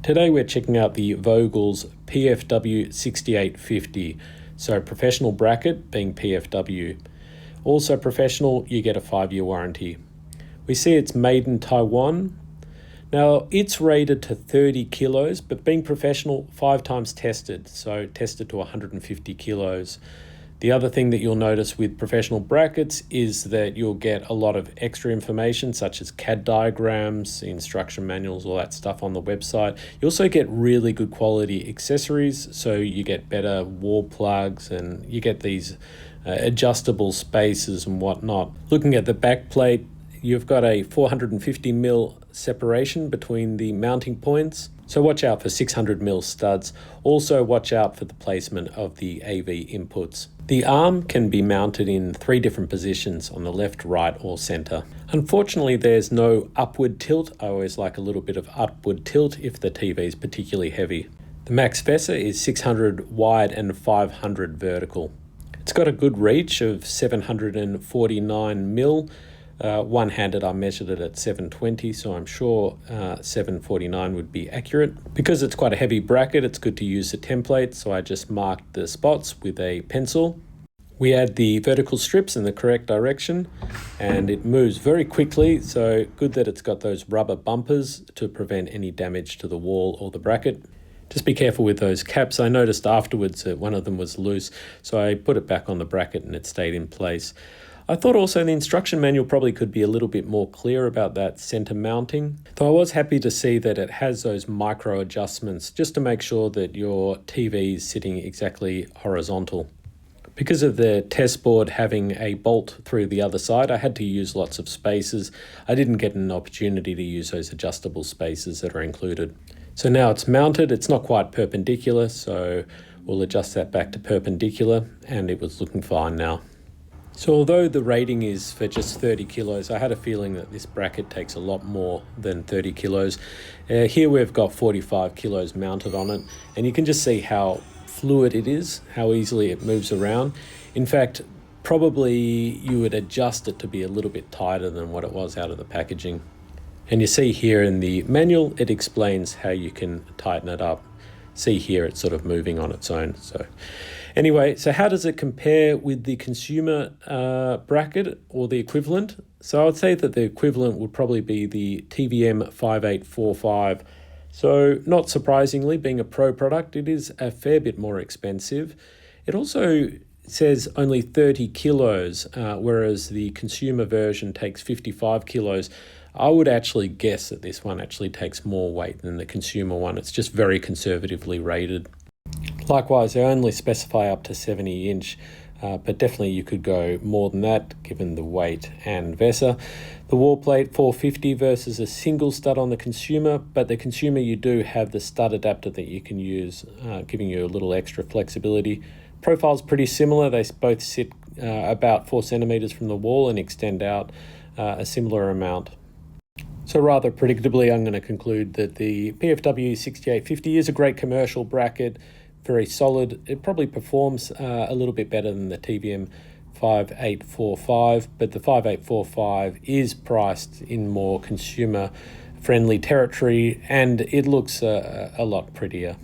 Today we're checking out the Vogels PFW6850. So professional bracket being PFW. Also professional, you get a 5-year warranty. We see it's made in Taiwan. Now it's rated to 30 kilos, but being professional, 5 times tested. So tested to 150 kilos. The other thing that you'll notice with professional brackets is that you'll get a lot of extra information such as CAD diagrams, instruction manuals, all that stuff on the website. You also get really good quality accessories, so you get better wall plugs and you get these adjustable spaces and whatnot. Looking at the back plate, you've got a 450mm separation between the mounting points. So watch out for 600mm studs. Also watch out for the placement of the AV inputs. The arm can be mounted in 3 different positions on the left, right or center. Unfortunately, there's no upward tilt. I always like a little bit of upward tilt if the TV is particularly heavy. The max VESA is 600 wide and 500 vertical. It's got a good reach of 749mm. One-handed, I measured it at 720, so I'm sure 749 would be accurate. Because it's quite a heavy bracket, it's good to use a template, so I just marked the spots with a pencil. We add the vertical strips in the correct direction, and it moves very quickly, so good that it's got those rubber bumpers to prevent any damage to the wall or the bracket. Just be careful with those caps. I noticed afterwards that one of them was loose, so I put it back on the bracket and it stayed in place. I thought also the instruction manual probably could be a little bit more clear about that center mounting. Though I was happy to see that it has those micro adjustments just to make sure that your TV is sitting exactly horizontal. Because of the test board having a bolt through the other side, I had to use lots of spaces. I didn't get an opportunity to use those adjustable spaces that are included. So now it's mounted, it's not quite perpendicular, so we'll adjust that back to perpendicular, and it was looking fine now. So although the rating is for just 30 kilos, I had a feeling that this bracket takes a lot more than 30 kilos. Here we've got 45 kilos mounted on it, and you can just see how fluid it is, how easily it moves around. In fact, probably you would adjust it to be a little bit tighter than what it was out of the packaging. And you see here in the manual, it explains how you can tighten it up. See here, it's sort of moving on its own. So anyway, so how does it compare with the consumer bracket or the equivalent? So I would say that the equivalent would probably be the TVM 5845. So not surprisingly, being a pro product, it is a fair bit more expensive. It also says only 30 kilos, whereas the consumer version takes 55 kilos. I would actually guess that this one actually takes more weight than the consumer one. It's just very conservatively rated. Likewise, they only specify up to 70 inch, but definitely you could go more than that given the weight and VESA. The wall plate 450 versus a single stud on the consumer, but the consumer you do have the stud adapter that you can use, giving you a little extra flexibility. Profile's pretty similar. They both sit about 4 centimeters from the wall and extend out a similar amount. So rather predictably, I'm going to conclude that the PFW6850 is a great commercial bracket, very solid. It probably performs a little bit better than the TVM 5845, but the 5845 is priced in more consumer-friendly territory, and it looks a lot prettier.